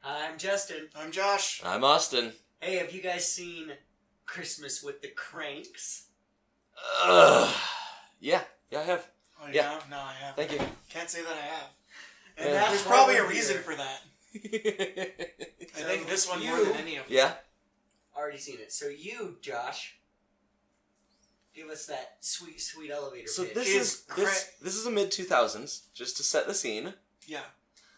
I'm Justin. I'm Josh. I'm Austin. Hey, have you guys seen Christmas with the Kranks? Yeah, I have. Oh, you Yeah. have? No, I haven't. Thank you. Can't say that I have. And Yeah. that's There's why probably a we're reason here. for that. I So think this one more you- than any of them. Yeah? Already seen it. So you, Josh, give us that sweet, sweet elevator So pitch. this is a mid-2000s, just to set the scene. Yeah.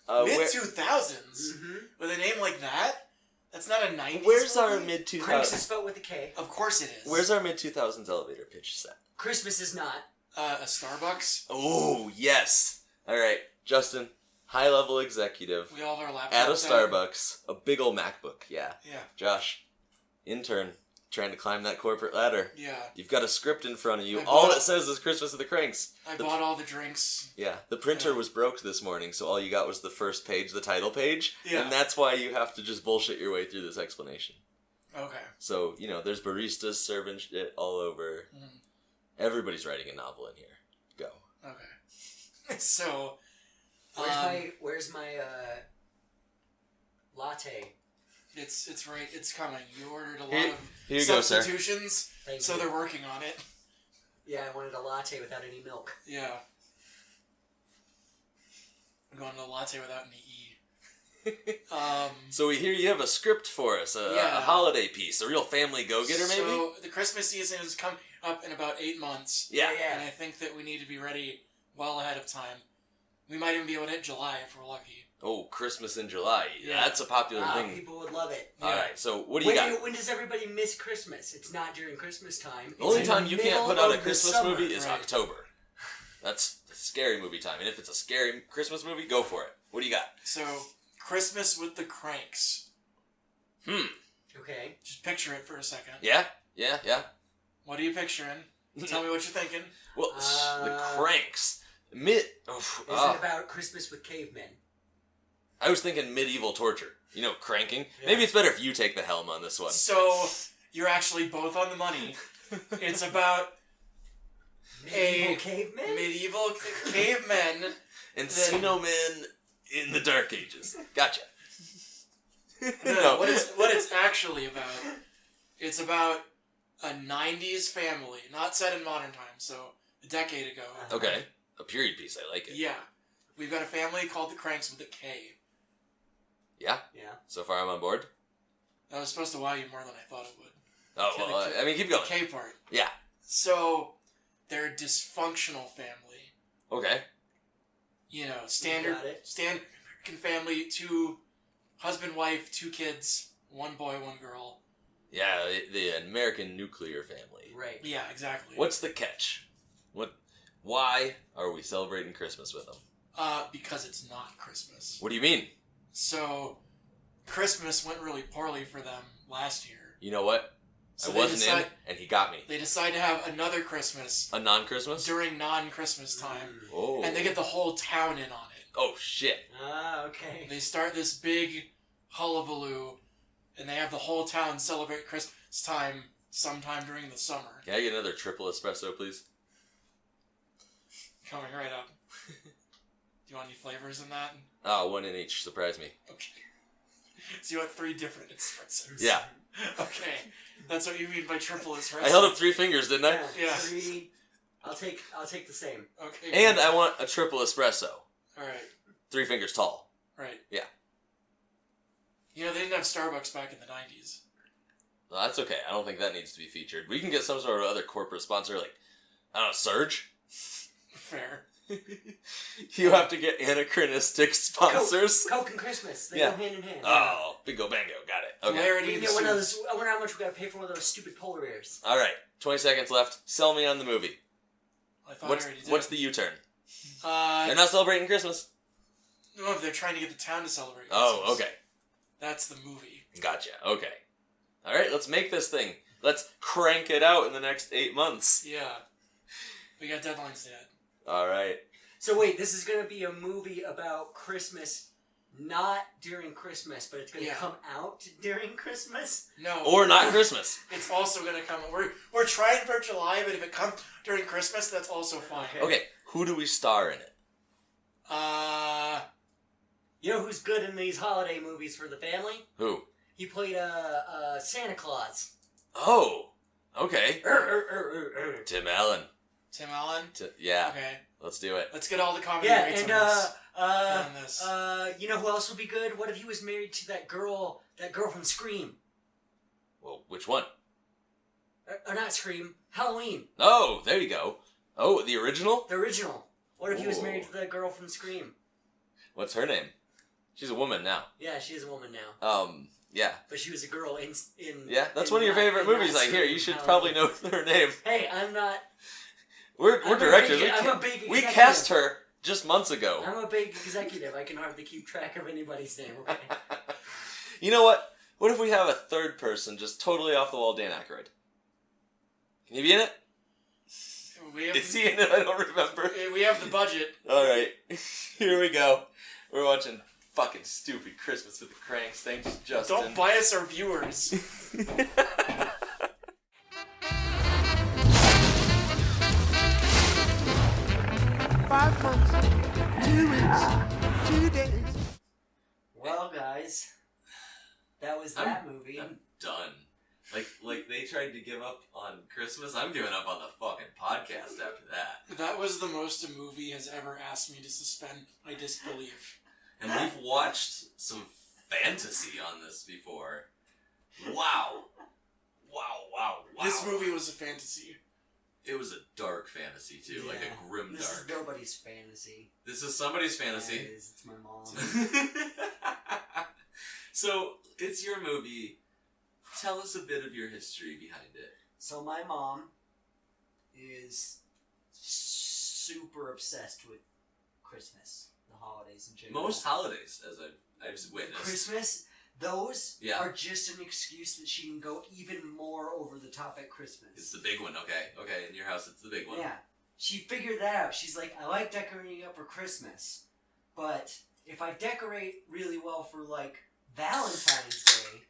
Where- Mid-2000s? Mm-hmm. With a name like that? That's not a 90s Where's our movie? Kranks is mid-2000s? spelled with a K. Of course it is. Where's our mid-2000s elevator pitch set? Christmas is not. A Starbucks? Oh, yes. All right, Justin, high-level executive We all have our laptops at a out. Starbucks, a big old MacBook. Yeah. Yeah. Josh, intern, trying to climb that corporate ladder. Yeah. You've got a script in front of you. I All bought- it says is Christmas with the Kranks. I bought all the drinks. Yeah, the printer Yeah. was broke this morning, so all you got was the first page, the title page, Yeah. and that's why you have to just bullshit your way through this explanation. Okay. So, there's baristas serving shit all over. Mhm. Everybody's writing a novel in here. Go. Okay. So, Where's my latte? it's right. It's coming. You ordered a lot Here of you go, sir. substitutions, Thank so you. they're working on it. Yeah, I wanted a latte without any milk. Yeah. I'm going to a latte without any E. So we hear you have a script for us, a Yeah. holiday piece, a real family go-getter, maybe? So the Christmas season is coming up in about 8 months. Yeah. And I think that we need to be ready well ahead of time. We might even be able to hit July if we're lucky. Oh, Christmas in July. Yeah. That's a popular Wow, thing. people would love it. Yeah. All right, so what do you got? When does everybody miss Christmas? It's not during Christmas time. The only It's time in you the can't middle put out a of the Christmas summer. movie is Right. October. That's a scary movie time. And if it's a scary Christmas movie, go for it. What do you got? So, Christmas with the Kranks. Okay. Just picture it for a second. Yeah. What are you picturing? Tell me what you're thinking. Well, the Kranks. Is it about Christmas with cavemen? I was thinking medieval torture. Cranking. Yeah. Maybe it's better if you take the helm on this one. So, you're actually both on the money. It's about Medieval cavemen? medieval cavemen. Encino Men in the Dark Ages. Gotcha. No, what it's actually about, it's about a 90s family, not set in modern times, so a decade ago. Okay. A period piece. I like it. Yeah. We've got a family called the Kranks with a K. Yeah? Yeah. So far I'm on board? That was supposed to wow you more than I thought it would. Oh, Okay, well, the I mean, keep The going. K part. Yeah. So, they're a dysfunctional family. Okay. Standard got it. American family, 2 husband, wife, 2 kids, 1 boy, 1 girl. Yeah, the American nuclear family. Right. Yeah, exactly. What's the catch? Why are we celebrating Christmas with them? Because it's not Christmas. What do you mean? So, Christmas went really poorly for them last year. You know what? So I they wasn't in, decide- and he got me. They decide to have another Christmas A non-Christmas? during non-Christmas time, Oh. and they get the whole town in on it. Oh, shit. Okay. They start this big hullabaloo, and they have the whole town celebrate Christmas time sometime during the summer. Can I get another triple espresso, please? Coming right up. Do you want any flavors in that? Oh, 1 in each. Surprise me. Okay. So you want 3 different espressos? Yeah. Okay. That's what you mean by triple espresso. I held up 3 fingers, didn't I? Yeah. 3. I'll take the same. Okay. And I want a triple espresso. Alright. 3 fingers tall. Right. Yeah. They didn't have Starbucks back in the 90s. Well, that's okay. I don't think that needs to be featured. We can get some sort of other corporate sponsor, like, I don't know, Surge? Fair. You have to get anachronistic sponsors. Coke and Christmas. They Yeah. go hand in hand. Oh, bingo bango. Got it. Okay. Polarity We of can the get one of suits. those. I wonder how much we gotta pay for one of those stupid polar bears. All right. 20 seconds left. Sell me on the movie. I thought I already did. What's the U-turn? Uh, They're not celebrating Christmas. no, they're trying to get the town to celebrate Oh, Christmas. okay. That's the movie. Gotcha. Okay. All right, let's make this thing. Let's crank it out in the next 8 months. Yeah. We got deadlines yet. All right. So wait, this is gonna be a movie about Christmas, not during Christmas, but it's gonna Yeah. come out during Christmas. No. Or not Christmas. It's also going to come. We're trying for July, but if it comes during Christmas, that's also fine. Okay. Okay, who do we star in it? You know who's good in these holiday movies for the family? Who? He played Santa Claus. Oh, okay. Tim Allen. Tim Allen? Yeah, Okay. let's do it. Let's get all the comedy Yeah, rates and on this. you know who else would be good? What if he was married to that girl from Scream? Well, which one? Or not Scream, Halloween. Oh, there you go. Oh, the original? The original. What if he was Ooh. married to the girl from Scream? What's her name? She's a woman now. Yeah, she's a woman now. Yeah. But she was a girl in Yeah, that's in one of your that- favorite in that movies I hear. Scream You should Halloween. probably know her name. Hey, I'm not... We're I'm a directors. big- I'm a big We executive. cast her just months ago. I'm a big executive. I can hardly keep track of anybody's name, okay? You know what? What if we have a third person, just totally off the wall, Dan Aykroyd? Can he be in it? Is he in it? I don't remember. We have the budget. Alright, here we go. We're watching fucking stupid Christmas with the Kranks. Thanks, Justin. Don't bias our viewers. 5 months, 2 weeks, 2 days. Well, guys, that was that movie. I'm done. Like they tried to give up on Christmas. I'm giving up on the fucking podcast after that. That was the most a movie has ever asked me to suspend my disbelief. And we've watched some fantasy on this before. Wow. This movie was a fantasy. It was a dark fantasy too, like a grim This dark. is nobody's fantasy. This is somebody's fantasy. Yeah, it is. It's my mom. So, it's your movie. Tell us a bit of your history behind it. So my mom is super obsessed with Christmas, the holidays in general. Most holidays, as I've witnessed. Christmas, those Yeah. are just an excuse that she can go even more over the top at Christmas. It's the big one, okay. Okay, in your house, it's the big one. Yeah. She figured that out. She's like, I like decorating up for Christmas, but if I decorate really well for, like, Valentine's Day,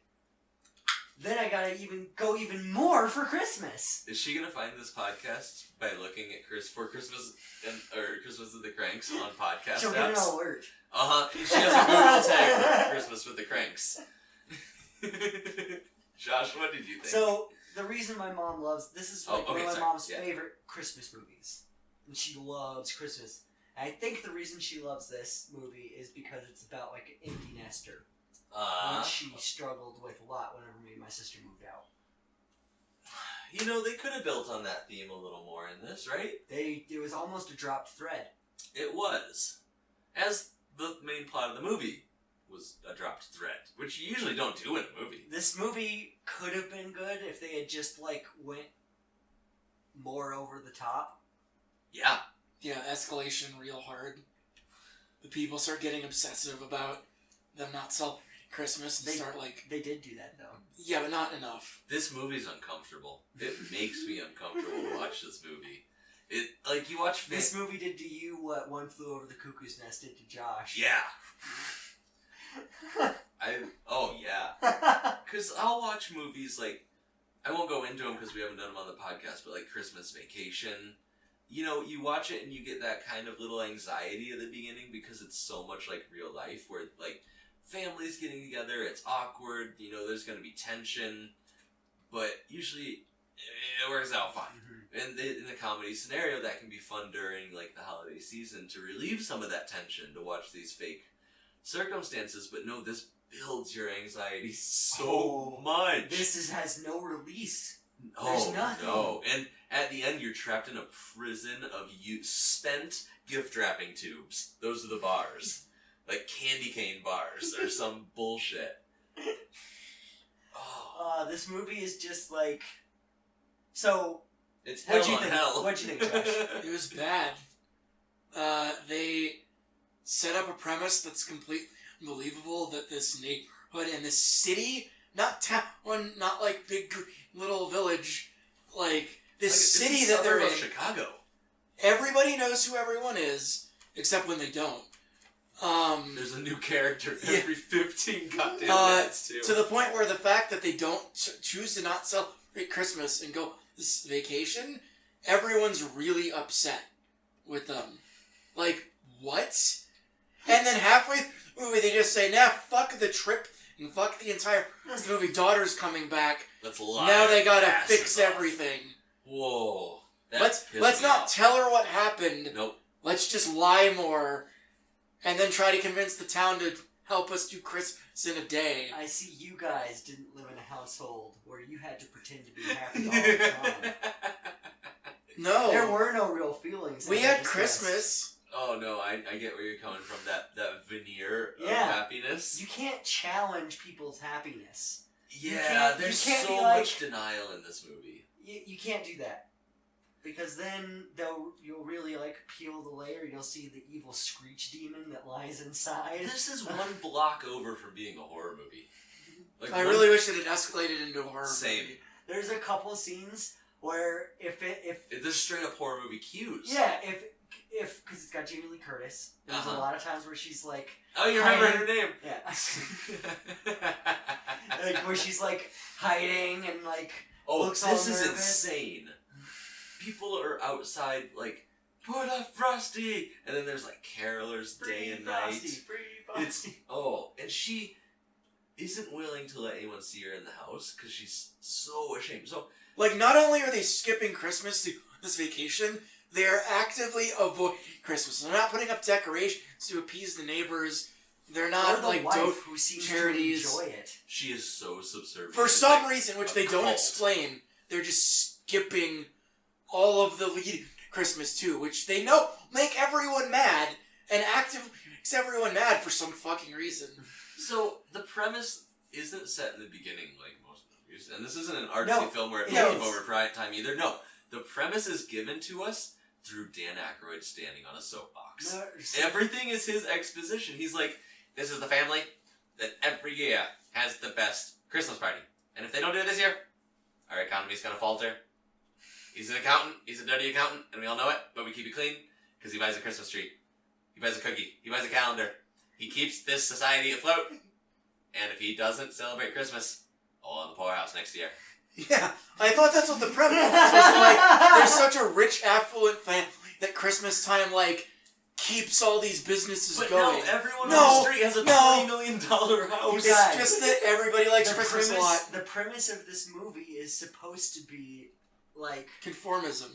then I gotta go even more for Christmas. Is she gonna find this podcast by looking at Christmas or Christmas with the Kranks on podcast She'll apps? get an alert. She has a Google tag for Christmas with the Kranks. Josh, what did you think? So, the reason my mom loves... This is like one of my mom's Yeah. favorite Christmas movies. And she loves Christmas. And I think the reason she loves this movie is because it's about, like, an empty nester. Which she struggled with a lot whenever me and my sister moved out. You know, they could have built on that theme a little more in this, right? It was almost a dropped thread. It was. As the main plot of the movie was a dropped thread, which you usually don't do in a movie. This movie could have been good if they had just, like, went more over the top. Yeah. Yeah, escalation real hard. The people start getting obsessive about them not celebrating Christmas and start like... They did do that, though. Yeah, but not enough. This movie's uncomfortable. It makes me uncomfortable to watch this movie. It, like, you watch... This movie did to you what One Flew Over the Cuckoo's Nest did to Josh. Yeah. Oh, yeah. Because I'll watch movies like... I won't go into them because we haven't done them on the podcast, but like Christmas Vacation. You know, you watch it and you get that kind of little anxiety at the beginning because it's so much like real life where, like, families getting together, it's awkward, you know, there's going to be tension, but usually it works out fine. Mm-hmm. And in the comedy scenario, that can be fun during, like, the holiday season to relieve some of that tension, to watch these fake circumstances, but no, this builds your anxiety so much. This has no release. Oh, There's nothing. no. And at the end, you're trapped in a prison of spent gift wrapping tubes. Those are the bars. Like candy cane bars or some bullshit. Oh. This movie is just like... So, It's hell what'd you on think? hell. What'd you think, Josh? It was bad. They set up a premise that's completely unbelievable, that this neighborhood and this city, not town, not like big little village, like this Like, city it's a that they're suburb in. of Chicago. Everybody knows who everyone is, except when they don't. There's a new character Yeah. every 15 goddamn minutes, too. To the point where the fact that they don't choose to not celebrate Christmas and go this vacation, everyone's really upset with them. Like, what? And then halfway movie they just say, nah, fuck the trip and fuck the entire movie. Daughter's coming back. Let's lie. Now they gotta asses fix off. everything. Whoa. That Let's pissed me not off. tell her what happened. Nope. Let's just lie more, and then try to convince the town to help us do Christmas in a day. I see you guys didn't live in a household where you had to pretend to be happy all the time. No. There were no real feelings. We as I had discussed. Christmas. Oh no, I get where you're coming from. That veneer of Yeah. happiness. You can't challenge people's happiness. Yeah, you there's can't so be like- much denial in this movie. You can't do that. Because then you'll really like peel the layer. You'll see the evil Screech demon that lies inside. This is one block over from being a horror movie. Like I one- really wish it had escalated into a horror Same. movie. There's a couple scenes where if There's straight up horror movie cues. yeah if because it's got Jamie Lee Curtis. There's a Uh-huh. lot of times where she's like Oh, you remember her name? yeah like where she's like hiding and like Oh, looks all this is nervous. insane. People are outside like, put up Frosty! And then there's like carolers day and Frosty, night. free It's, Frosty. and she isn't willing to let anyone see her in the house because she's so ashamed. So, Like, not only are they skipping Christmas to this vacation, they are actively avoiding Christmas. They're not putting up decorations to appease the neighbors. They're Or not, the like, wife who seems charities. to enjoy it. she is so subservient. For It's some like reason, which a they don't cult. explain, they're just skipping all of the lead Christmas too, which they know make everyone mad and actively makes everyone mad for some fucking reason. So, the premise isn't set in the beginning like most movies. And this isn't an artsy No, film where it no. moves over prime time either. No. The premise is given to us through Dan Aykroyd standing on a soapbox. No, Everything is his exposition. He's like, this is the family that every year has the best Christmas party. And if they don't do it this year, our economy's gonna falter. He's an accountant, he's a dirty accountant, and we all know it, but we keep it clean because he buys a Christmas tree. He buys a cookie. He buys a calendar. He keeps this society afloat. And if he doesn't celebrate Christmas, all in the poorhouse next year. Yeah, I thought that's what the premise was. Like, there's such a rich, affluent family that Christmas time, like, keeps all these businesses But going. no, everyone No, on the street has a no. $20 million house. It's guys, just that everybody likes Christmas a lot. The premise of this movie is supposed to be like Conformism.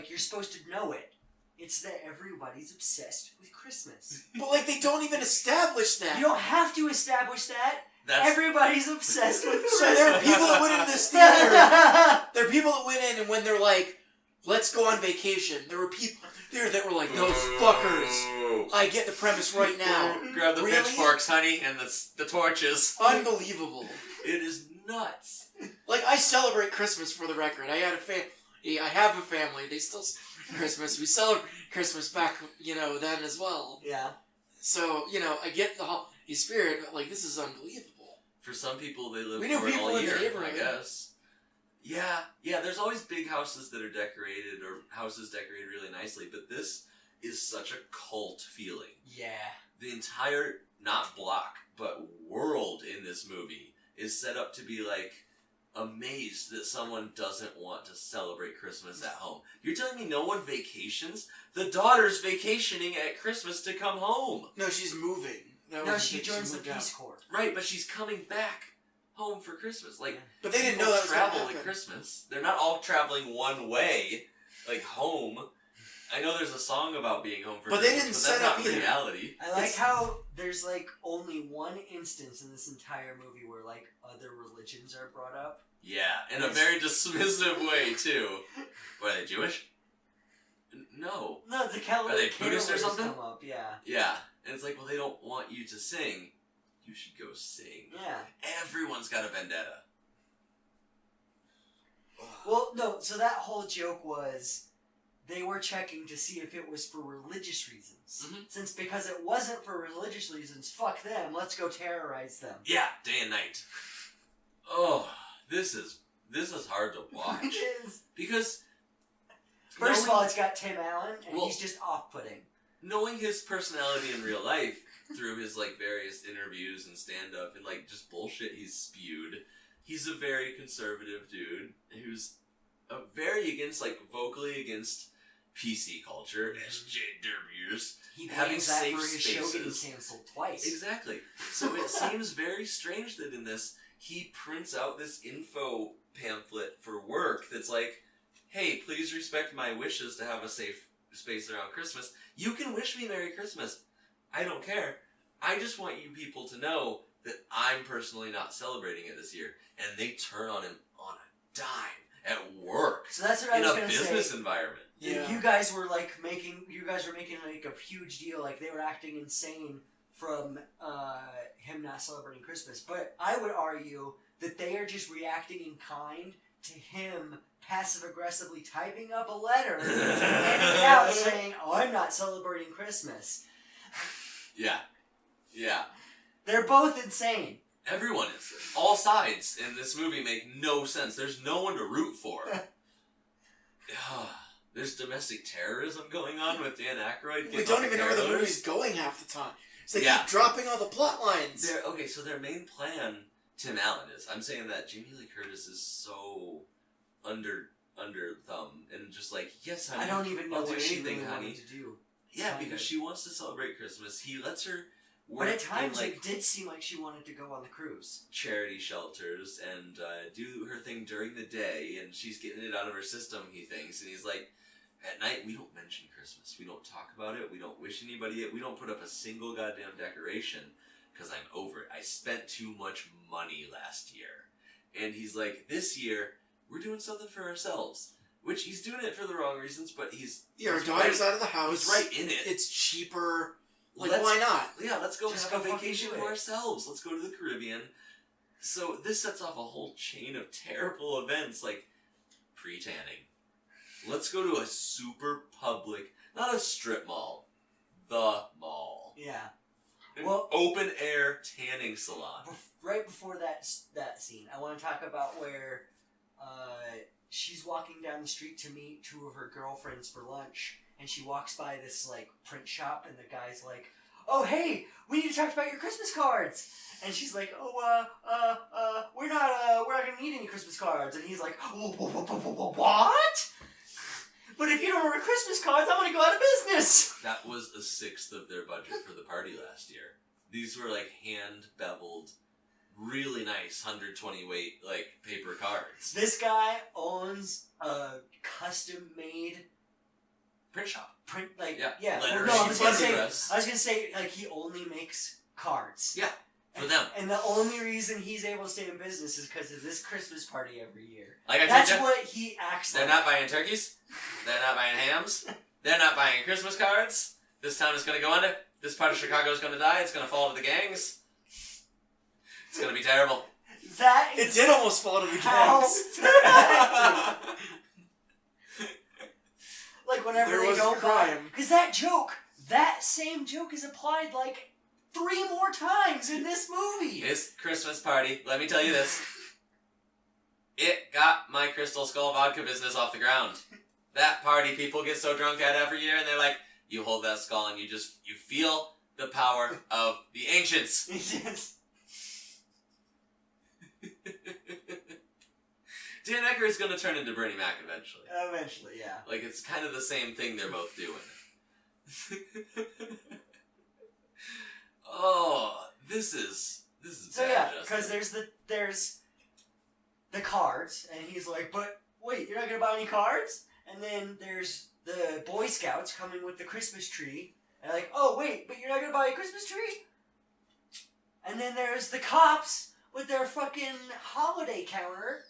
you're supposed to know it. It's that everybody's obsessed with Christmas. But, like, they don't even establish that. You don't have to establish that. That's Everybody's obsessed with Christmas. So there are people that went into this theater. There are people that went in, and when they're like, let's go on vacation, there were people there that were like, those fuckers. I get the premise right now. Grab the Really? pitchforks, honey, and the torches. Unbelievable. It is nuts. Like, I celebrate Christmas for the record. I have a family. They still celebrate Christmas. We celebrate Christmas back, then as well. Yeah. So, I get the holiday spirit, but, like, this is unbelievable. For some people, they live We knew for it people all in the year, neighborhood. I guess. Yeah, there's always big houses that are decorated, or houses decorated really nicely, but this is such a cult feeling. Yeah. The entire, not block, but world in this movie is set up to be, like, amazed that someone doesn't want to celebrate Christmas at home. You're telling me no one vacations? The daughter's vacationing at Christmas to come home. No, she's moving. That No, was she big. joins the moved out. Peace Corps. Right, but she's coming back home for Christmas. Like, But they didn't know people that was gonna travel at happen. Christmas. They're not all traveling one way, like home. I know there's a song about being home for But they Christmas, didn't but set that's up not either. reality. I like It's- how there's like only one instance in this entire movie where like other religions are brought up. Yeah, in a very dismissive way too. What, are they Jewish? No. No, the Catholic Are they Buddhist or carolers something? come up, yeah. Yeah, and it's like, well, they don't want you to sing. You should go sing. Yeah. Everyone's got a vendetta. Well, no, so that whole joke was they were checking to see if it was for religious reasons. Mhm. Because it wasn't for religious reasons, fuck them, let's go terrorize them. Yeah, day and night. Oh, this is hard to watch It is. because First of knowing- all, it's got Tim Allen, and Well- he's just off-putting. knowing his personality in real life through his like various interviews and stand-up and like just bullshit he's spewed, he's a very conservative dude who's very against, like, vocally against PC culture, SJWs, He having blames that safe for his show getting spaces. canceled twice. Exactly. So it seems very strange that in this, he prints out this info pamphlet for work that's like, hey, please respect my wishes to have a safe space around Christmas. You can wish me Merry Christmas. I don't care. I just want you people to know that I'm personally not celebrating it this year. And they turn on him on a dime at work. So that's what I in was a going to say. business environment. Yeah. You guys were making like a huge deal, like they were acting insane from him not celebrating Christmas. But I would argue that they are just reacting in kind to him passive aggressively typing up a letter and handing it out saying, "Oh, I'm not celebrating Christmas." Yeah. Yeah. They're both insane. Everyone is. All sides in this movie make no sense. There's no one to root for. There's domestic terrorism going on with Dan Aykroyd. We don't even know where the movie's going half the time. So they Yeah. keep dropping all the plot lines. Okay, so their main plan, Tim Allen is. I'm saying that Jamie Lee Curtis is so under thumb and just like, yes, honey. I don't even know I'll do what she anything, really honey. wanted to do. Yeah, Kind because of. she wants to celebrate Christmas. He lets her But work at times in like it did seem like she wanted to go on the cruise. charity shelters and do her thing during the day, and she's getting it out of her system, he thinks, and he's like, at night we don't mention Christmas, we don't talk about it, we don't wish anybody it, we don't put up a single goddamn decoration because I'm over it. I spent too much money last year. And he's like, this year we're doing something for ourselves, which he's doing it for the wrong reasons, but he's Our daughter's right, out of the house. he's right in it. It's cheaper. Like, Let's- why not? Yeah, let's go Just have go a fucking vacation do to it. ourselves. Let's go to the Caribbean. So this sets off a whole chain of terrible events like pre-tanning. Let's go to a super public, not a strip mall, the mall. Yeah. An Well- open air tanning salon. Right before that scene, I want to talk about where she's walking down the street to meet two of her girlfriends for lunch, and she walks by this like print shop, and the guy's like, "Oh, hey, we need to talk about your Christmas cards." And she's like, "Oh, we're not gonna need any Christmas cards." And he's like, "What? But if you don't order Christmas cards, I'm gonna go out of business." That was a sixth of their budget for the party last year. These were like hand beveled, really nice 120 weight like paper cards. This guy owns a custom-made Print shop. print, like, Yeah, letters, No, I was gonna photographs. say, like, he only makes cards. Yeah, for them. And the only reason he's able to stay in business is because of this Christmas party every year. Like I That's told you, what he acts they're like. not buying turkeys. They're not buying hams. They're not buying Christmas cards. This town is going to go under. This part of Chicago is going to die. It's going to fall to the gangs. It's going to be terrible. That It is did almost fall to the how gangs. they're acting. Like, whenever There they was a don't crime. Because that same joke is applied, like, 3 more times in this movie. This Christmas party, let me tell you this. It got my Crystal Skull vodka business off the ground. That party people get so drunk at every year, and they're like, you hold that skull and you feel the power of the ancients. Dan Aykroyd's gonna turn into Bernie Mac eventually. Eventually, yeah. Like, it's kind of the same thing they're both doing. Oh, this is So bad, yeah, Justin. because there's the cards, and he's like, but wait, you're not gonna buy any cards? And then there's the Boy Scouts coming with the Christmas tree, and like, oh wait, but you're not gonna buy a Christmas tree? And then there's the cops with their fucking holiday calendar.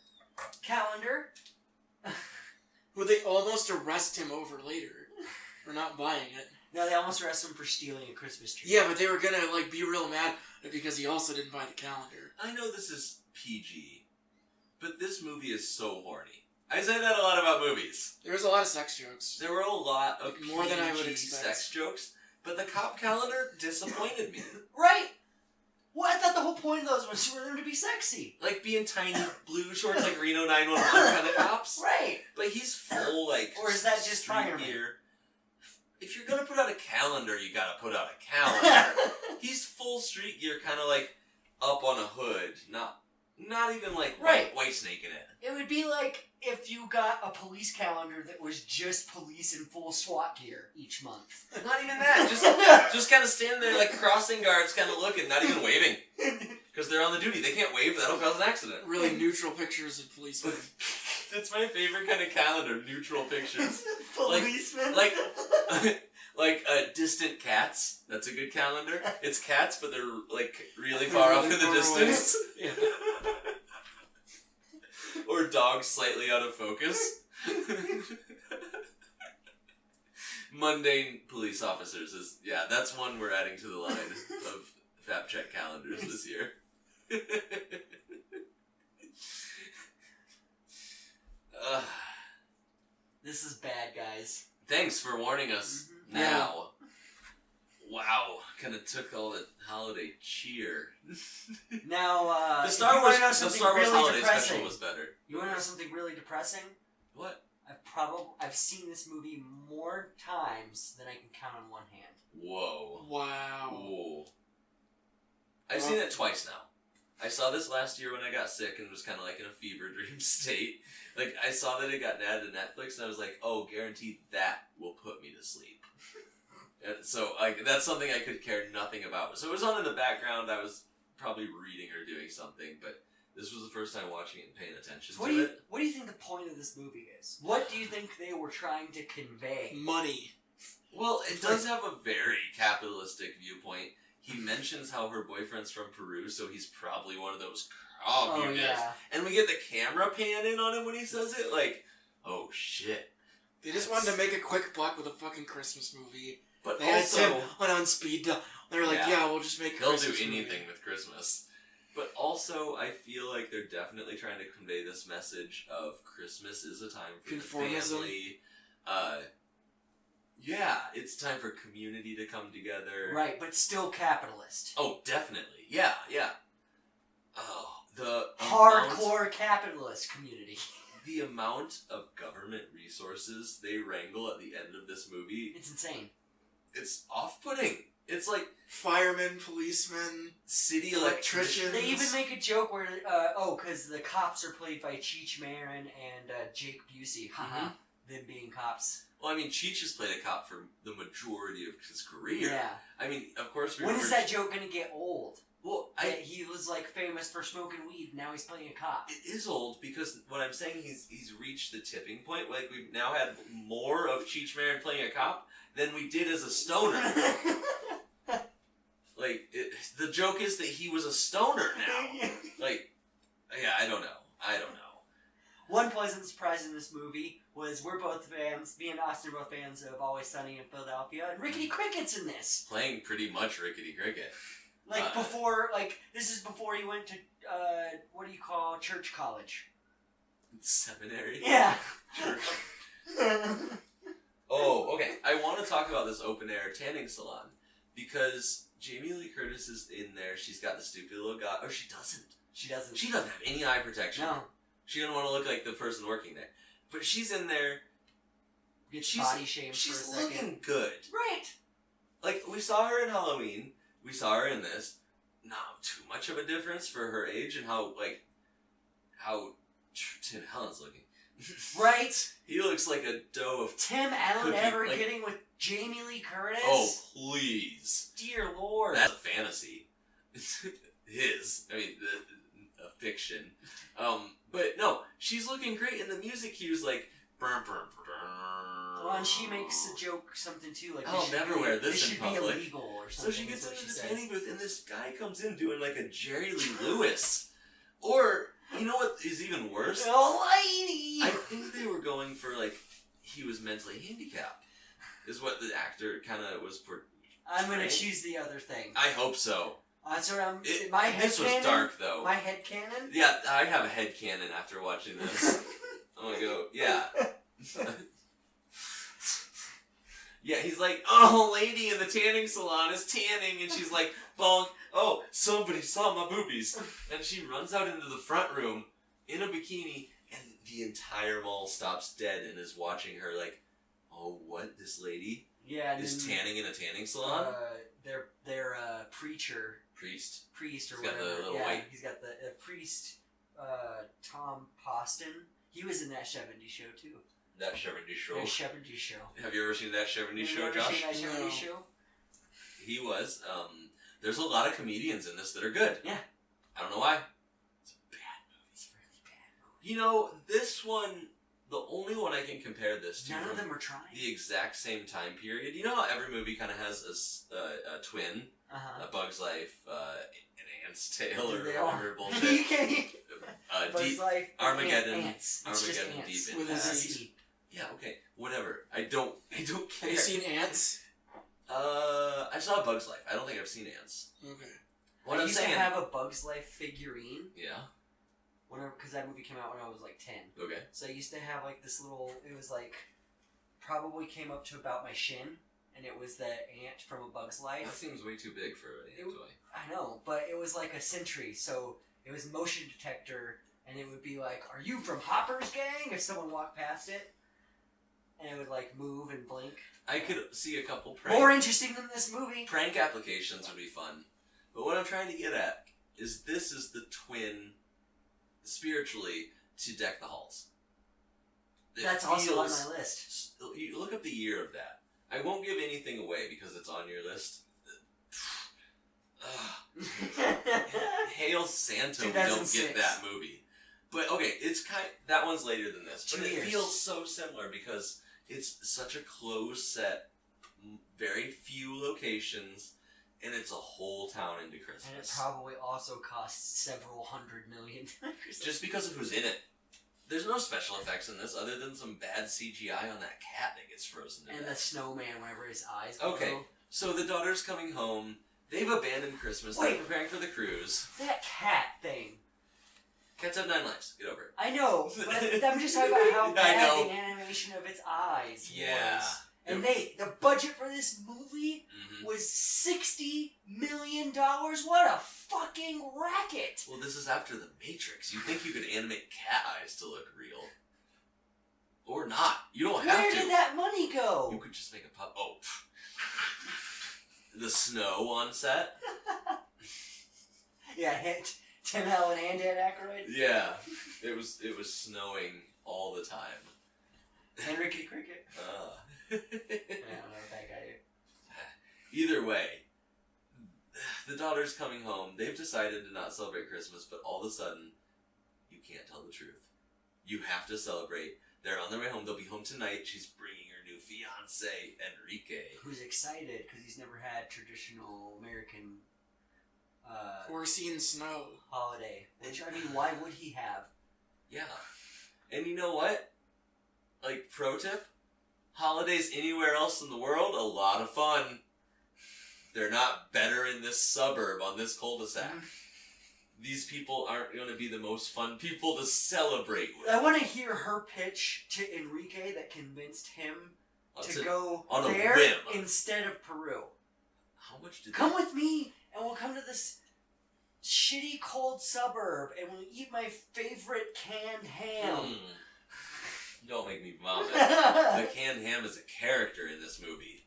Would they almost arrest him over later for not buying it? No, they almost arrest him for stealing a Christmas tree. Yeah, but they were gonna like be real mad because he also didn't buy the calendar. I know this is PG, but this movie is so horny. I say that a lot about movies. There was a lot of sex jokes. There were a lot of More than I would PG expect. sex jokes, but the cop calendar disappointed me. Right? Well, I thought the whole point of those was for them to be sexy. Like being tiny blue shorts like Reno 911 kind of cops. Right. But he's full like Or is that just street fireman? gear. If you're gonna put out a calendar, you gotta put out a calendar. He's full street gear, kind of like up on a hood, not Not even like Right. White Snake in it. It would be like if you got a police calendar that was just police in full SWAT gear each month. Not even that. Just kind of standing there like crossing guards, kind of looking, not even waving, because they're on the duty. They can't wave. That'll cause an accident. Really neutral pictures of policemen. That's my favorite kind of calendar. Neutral pictures. Policemen? Like distant cats. That's a good calendar. It's cats, but they're like really far off in the distance. Yeah. Or dogs slightly out of focus. Mundane police officers is that's one we're adding to the line of FAP check calendars this year. This is bad, guys. Thanks for warning us. Now. Wow, kind of took all the holiday cheer. Now, The Star Wars really holiday depressing. special was better. You want to know something really depressing? What? I've seen this movie more times than I can count on one hand. Whoa. Wow. Whoa. I've seen it twice now. I saw this last year when I got sick and was kind of like in a fever dream state. Like, I saw that it got added to Netflix and I was like, oh, guaranteed that will put me to sleep. And so, like, that's something I could care nothing about. So it was on in the background. I was probably reading or doing something, but this was the first time watching it and paying attention So to it. what do you think the point of this movie is? What do you think they were trying to convey? Money. Well, it does have a very capitalistic viewpoint. He mentions how her boyfriend's from Peru, so he's probably one of those communists. yeah. And we get the camera pan in on him when he says it, like, oh shit. They just wanted to make a quick buck with a fucking Christmas movie. But They had also, Tim on speed dial. They're like, yeah, we'll just make a they'll Christmas do movie. anything with Christmas. But also, I feel like they're definitely trying to convey this message of Christmas is a time for Conformism. the family. It's time for community to come together. Right, but still capitalist. Oh, definitely. Yeah. Oh, the Hardcore capitalist community. The amount of government resources they wrangle at the end of this movie, It's insane. it's off-putting. It's like Firemen, policemen, city electricians. They even make a joke where, because the cops are played by Cheech Marin and Jake Busey. Haha. Them being cops. Well, I mean, Cheech has played a cop for the majority of his career. Yeah. I mean, of course, When is that joke gonna get old? Well, That he was like famous for smoking weed. Now he's playing a cop. it is old because what I'm saying, he's reached the tipping point. Like, we've now had more of Cheech Marin playing a cop than we did as a stoner. Like, the joke is that he was a stoner now. Like, yeah, I don't know. One pleasant surprise in this movie was we're both fans. Me and Austin are both fans of Always Sunny in Philadelphia, and Rickety Cricket's in this. Playing pretty much Rickety Cricket. Like before, this is before he went to what do you call church college? Seminary. Yeah. Oh, okay. I want to talk about this open air tanning salon because Jamie Lee Curtis is in there. She's got the stupid little guy. Oh, she doesn't. She doesn't. She doesn't have any eye protection. No. She doesn't want to look like the person working there. But she's in there. Gets body shamed for a She's second. looking good. Right. Like, we saw her in Halloween. We saw her in this. Not too much of a difference for her age and how Tim Allen's looking. Right. He looks like a doe of... Tim Allen Cookie, ever like- getting with Jamie Lee Curtis? Oh, please. Dear Lord. That's a fantasy. His. I mean, a fiction. But no, she's looking great, and the music cue's like... Burn, burn, burn. Well, and she makes a joke, something too, like I'll never wear this in should public. be illegal or So something. she gets is what into the says. tanning booth, and this guy comes in doing like a Jerry Lee Lewis. Or, you know what is even worse? Oh, lady! I think they were going for like, he was mentally handicapped. Is what the actor kind of was portraying. I'm gonna choose the other thing. I hope so. That's what my head This was canon, dark though. My head canon? Yeah, I have a head canon after watching this. I'm gonna go, yeah. Yeah, he's like, oh, lady in the tanning salon is tanning, and she's like, bonk, oh, somebody saw my boobies. And she runs out into the front room in a bikini, and the entire mall stops dead and is watching her like, oh, what, this lady Yeah, and is then, tanning in a tanning salon? their preacher, Priest. or He's got the whatever. little yeah, white- he's got the priest Tom Poston. He was in that 70s show too. That 70s show. The 70s show. Have you ever seen that 70s show, Have you ever Josh? seen that 70s No. show? He was. There's a lot of comedians in this that are good. Yeah. I don't know why. It's a bad movie. It's a really bad movie. You know, this one, the only one I can compare this to None from of them are trying. the exact same time period. You know how every movie kind of has a twin? Uh-huh. A Bug's Life, an Ant's Tale, or They all- whatever you bullshit. can't. Bug's Deep, Life, Armageddon, Ants. It's just Armageddon ants. Deep With a Impact. Z. Yeah, okay, whatever. I don't care. Have you seen Ants? I saw Bug's Life. I don't think I've seen Ants. Okay. What I I'm used saying. to have a Bug's Life figurine Yeah. because that movie came out when I was like 10. Okay. So I used to have like this little. It was like probably came up to about my shin, and it was the ant from A Bug's That Life. seems way too big for an ant toy. I know, but it was like a sentry, so it was motion detector, and it would be like, "Are you from Hopper's gang?" if someone walked past it, and it would like move and blink. I could see a couple prank More interesting than this movie. prank applications would be fun. But what I'm trying to get at is this is the twin, spiritually, to Deck the Halls. It That's also on feels- my list. You look up the year of that. I won't give anything away because it's on your list. Hail Santa, we don't 2006. get that movie. But okay, it's that one's later than this. But 2 it years. feels so similar because it's such a closed set, very few locations, and it's a whole town into Christmas. And it probably also costs several $100 million. Just because of who's in it. There's no special effects in this other than some bad CGI on that cat that gets frozen to and the death. snowman whenever his eyes go. Okay, so the daughter's coming home. They've abandoned Christmas. Wait. They're preparing for the cruise. That cat thing. Cats have 9 lives. Get over it. I know, but I'm just talking about how I bad know. the animation of its eyes Yeah. was. And the budget for this movie Hmm. was $60 million. What a fucking racket! Well, this is after The Matrix. You think you could animate cat eyes to look real. Or not. You don't have Where to. did that money go? You could just make a pup. Oh. The snow on set? Yeah, hit Tim Allen and Dan Aykroyd. Yeah. It was snowing all the time. Henry Cricket. I Uh. don't know that guy. Either way, the daughter's coming home. They've decided to not celebrate Christmas, but all of a sudden, you can't tell the truth. You have to celebrate. They're on their way home. They'll be home tonight. She's bringing her new fiance, Enrique. Who's excited because he's never had traditional American We're seeing snow. holiday. Which, I mean, why would he have? Yeah. And you know what? Like, pro tip? Holidays anywhere else in the world, a lot of fun. They're not better in this suburb on this cul-de-sac. These people aren't going to be the most fun people to celebrate with. I want to hear her pitch to Enrique that convinced him to go on a there whim. instead of Peru. How much did Come with me, and we'll come to this shitty, cold suburb, and we'll eat my favorite canned ham. Don't make me vomit. The canned ham is a character in this movie.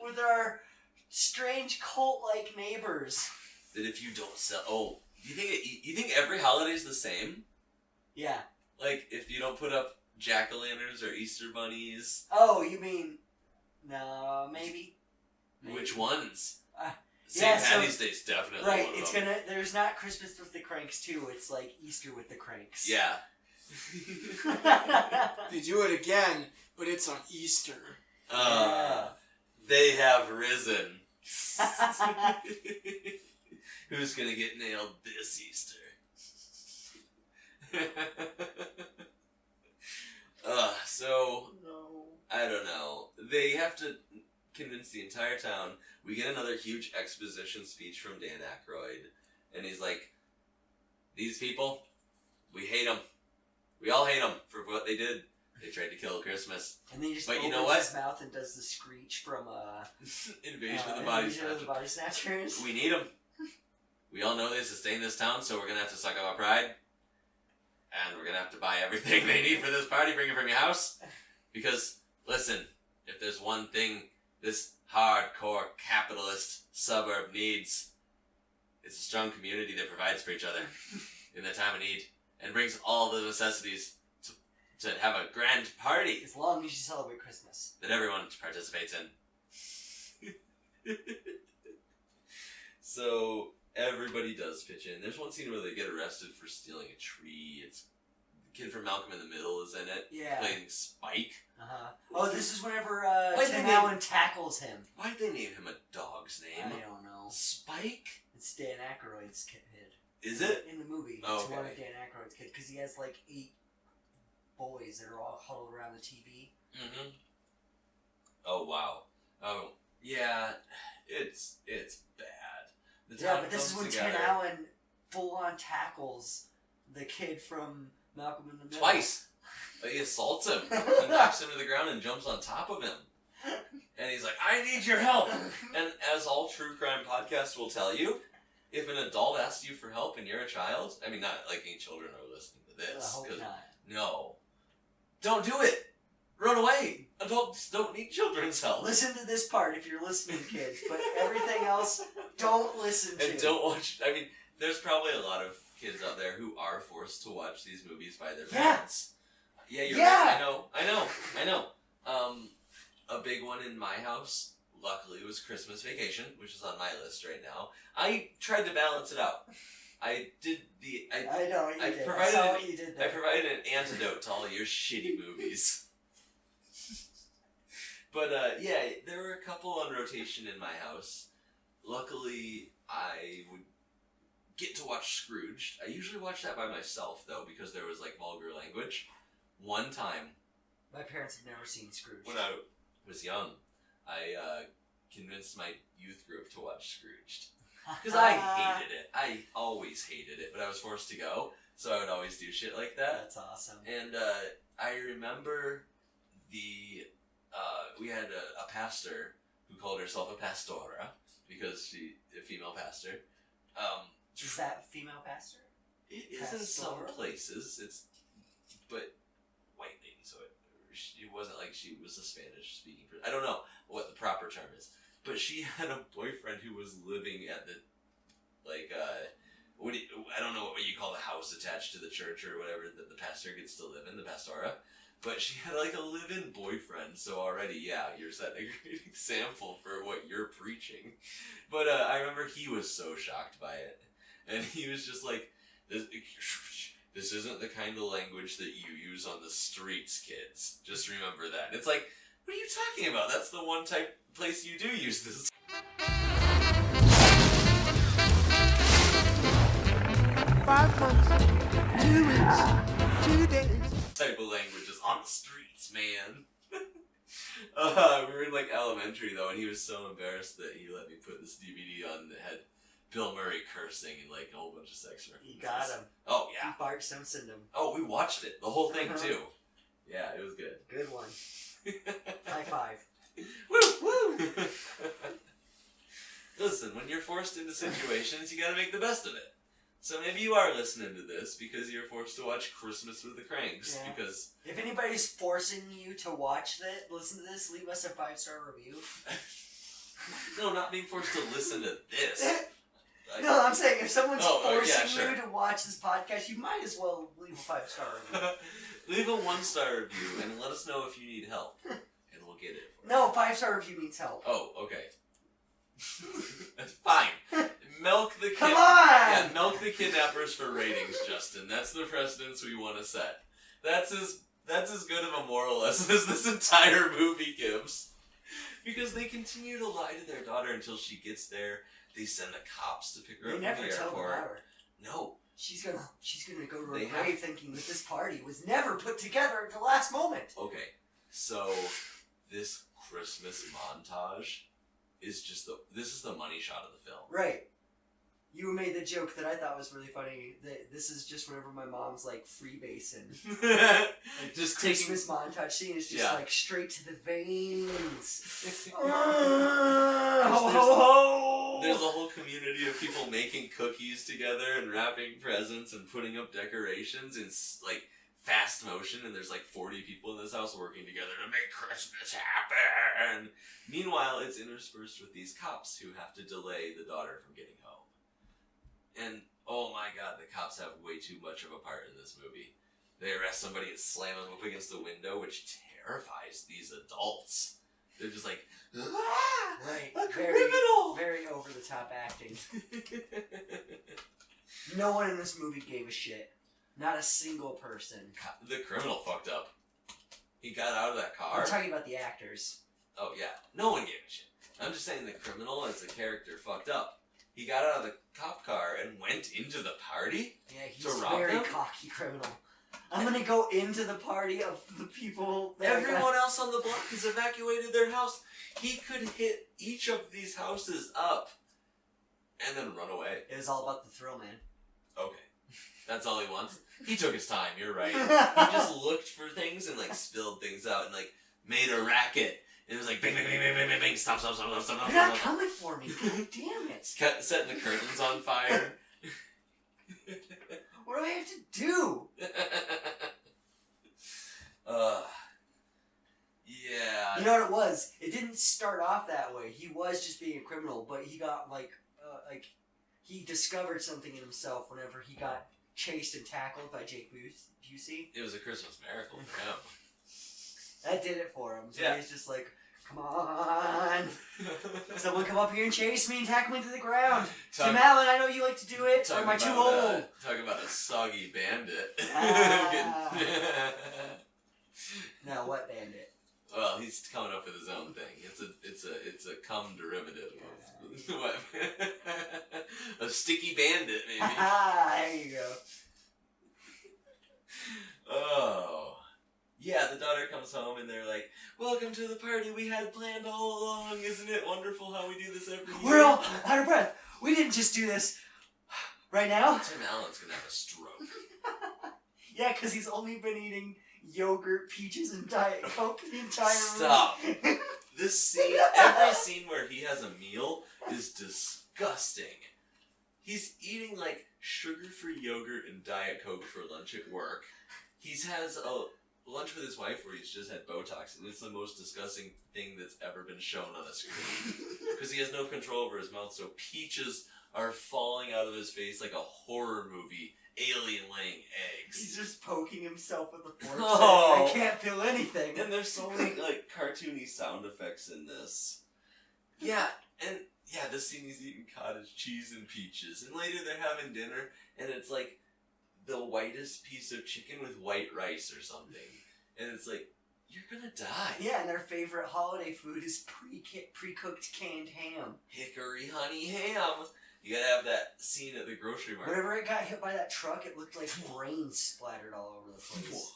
With our strange cult-like neighbors. That if you don't sell... Oh, you think every holiday's the same? Yeah. Like, if you don't put up jack-o'-lanterns or Easter bunnies... Oh, you mean... No, maybe. Which ones? yeah, St. so- Patty's Day's definitely Right, one of it's them. there's not Christmas with the Kranks 2, it's like Easter with the Kranks. Yeah. They do it again, but it's on Easter. They have risen. Who's gonna get nailed this Easter? So, No. I don't know. They have to convince the entire town. We get another huge exposition speech from Dan Aykroyd. And he's like, these people, we hate them. We all hate them for what they did. They tried to kill Christmas. And then he just But you opens know what? his mouth and does the screech from Invasion of the Body Invasion of the Snatchers. Body Snatchers. We need them. We all know they sustain this town, so we're gonna have to suck up our pride. And we're gonna have to buy everything they need for this party, bring it from your house. Because, listen, if there's one thing this hardcore capitalist suburb needs, It's a strong community that provides for each other in the time of need and brings all the necessities to have a grand party As long as you celebrate Christmas. that everyone participates in. So everybody does pitch in. There's one scene where they get arrested for stealing a tree. It's the kid from Malcolm in the Middle is in it, Yeah. playing Spike. Oh, this is whenever Why'd Tim they name- Allen tackles him. Why'd they name him a dog's I name? don't know. Spike? It's Dan Aykroyd's kid. Is it? In the movie. Oh, It's one okay. of Dan Aykroyd's kids, because he has like 8 boys that are all huddled around the TV. Mm-hmm. Oh, wow. Oh, yeah. It's bad. The Yeah, town but this is comes when together. Tim Allen full-on tackles the kid from Malcolm in the Middle. Twice. He assaults him and knocks him to the ground and jumps on top of him. And he's like, I need your help. And as all true crime podcasts will tell you, if an adult asks you for help and you're a child, I mean, not like any children are listening to I this. hope 'cause- not. No. Don't do it. Run away. Adults don't need children's help. Listen to this part if you're listening, kids, but everything else, don't listen to. And don't watch. I mean, there's probably a lot of kids out there who are forced to watch these movies by their parents. Yeah, you're Yeah. right. I know. A big one in my house, luckily, was Christmas Vacation, which is on my list right now. I tried to balance it out. I did the. I know you I did. I provided saw an- what you did I there. provided an antidote to all your shitty movies. But yeah, there were a couple on rotation in my house. Luckily, I would get to watch Scrooged. I usually watch that by myself though, because there was like vulgar language. One time, My parents have never seen Scrooge. when I was young, I convinced my youth group to watch Scrooged. Because I hated it. I always hated it, but I was forced to go, so I would always do shit like that. That's awesome. And I remember we had a pastor who called herself a pastora because she a female pastor. Is that female pastor? It is in some Pastora? places. But white lady, so it wasn't like she was a Spanish speaking person. I don't know what the proper term is, but she had a boyfriend who was living at the I don't know what you call the house attached to the church or whatever that the pastor gets to live in, the pastora. But she had like a live-in boyfriend, so already, yeah, you're setting a great example for what you're preaching. But I remember he was so shocked by it, and he was just like, "This isn't the kind of language that you use on the streets, kids. Just remember that." It's like, what are you talking about? That's the one place you do use this 5 months, 2 weeks, 2 days. type of language is on the streets, man. We were in like elementary though, and he was so embarrassed that he let me put this DVD on that had Bill Murray cursing and like a whole bunch of sex references. You got him. Oh yeah. Bart Simpson him. Oh, we watched it, the whole thing Uh-huh. too. Yeah, it was good. Good one. High five. Woo! Woo! Listen, when you're forced into situations, you gotta make the best of it. So maybe you are listening to this because you're forced to watch Christmas with the Kranks. Yeah. Because If anybody's forcing you to watch that, listen to this, leave us a 5-star review. no, not being forced to listen to this. No, I'm saying if someone's yeah, forcing sure. you to watch this podcast, you might as well leave a 5-star review. Leave a 1-star review and let us know if you need help, and we'll get it for you. No, 5-star review means help. Oh, okay. Fine. Milk the Come on! Yeah, milk the kidnappers for ratings, Justin. That's the precedence we want to set. That's as good of a moral lesson as this entire movie gives. Because they continue to lie to their daughter until she gets there. They send the cops to pick her They up never from the tell them airport. about her. No. She's gonna go to her They grave thinking that this party was never put together at the last moment. Okay. So this Christmas montage is just this is the money shot of the film. Right. You made the joke that I thought was really funny. That this is just whenever my mom's like freebasing. Like Just Christmas montage scene is just Yeah. like straight to the veins. There's a whole community of people making cookies together and wrapping presents and putting up decorations in like fast motion, and there's like 40 people in this house working together to make Christmas happen. Meanwhile, it's interspersed with these cops who have to delay the daughter from getting home. And oh my god, the cops have way too much of a part in this movie. They arrest somebody and slam them up against the window, which terrifies these adults. They're just like, ah, Right. a Very, criminal! very over the top acting. No one in this movie gave a shit. Not a single person. The criminal fucked up. He got out of that car. I'm talking about the actors. Oh yeah, no one gave a shit. I'm just saying the criminal as a character fucked up. He got out of the cop car and went into the party. Yeah, he's To a rob very them? cocky criminal. I'm gonna go into the party of the people that Everyone else on the block has evacuated their house. He could hit each of these houses up and then run away. It was all about the thrill, man. Okay. That's all he wants. He took his time, you're right. He just looked for things and like spilled things out and like made a racket. And it was like bing bing bing bing bing bing bing, stop. You're not coming for me. God damn it. Kept setting the curtains on fire. What do I have to do? Yeah. You know what it was? It didn't start off that way. He was just being a criminal, but he got he discovered something in himself whenever he got chased and tackled by Jake Busey. It was a Christmas miracle for him. That did it for him. So Yeah. he's just like, come on. Someone come up here and chase me and tackle me to the ground. Tim Allen, I know you like to do it. Or am I too old? Talking about a soggy bandit. Ah. No, what bandit? Well, he's coming up with his own thing. It's a cum derivative of what? A sticky bandit, maybe. There you go. Oh. Yeah, the daughter comes home and they're like, welcome to the party we had planned all along. Isn't it wonderful how we do this every year? We're all out of breath. We didn't just do this right now. Tim Allen's gonna have a stroke. Yeah, because he's only been eating yogurt, peaches, and Diet Coke the entire Stop. movie. This scene, every scene where he has a meal is disgusting. He's eating like sugar-free yogurt and Diet Coke for lunch at work. He has a lunch with his wife where he's just had Botox, and it's the most disgusting thing that's ever been shown on a screen. Because he has no control over his mouth, so peaches are falling out of his face like a horror movie. Alien laying eggs. He's just poking himself with a fork. Oh. I can't feel anything. And there's so many like cartoony sound effects in this. Yeah, and yeah, this scene he's eating cottage cheese and peaches, and later they're having dinner, and it's like the whitest piece of chicken with white rice or something, and it's like you're gonna die. Yeah, and their favorite holiday food is pre-cooked canned ham. Hickory honey ham. You gotta have that scene at the grocery market. Whenever it got hit by that truck, it looked like brains splattered all over the place.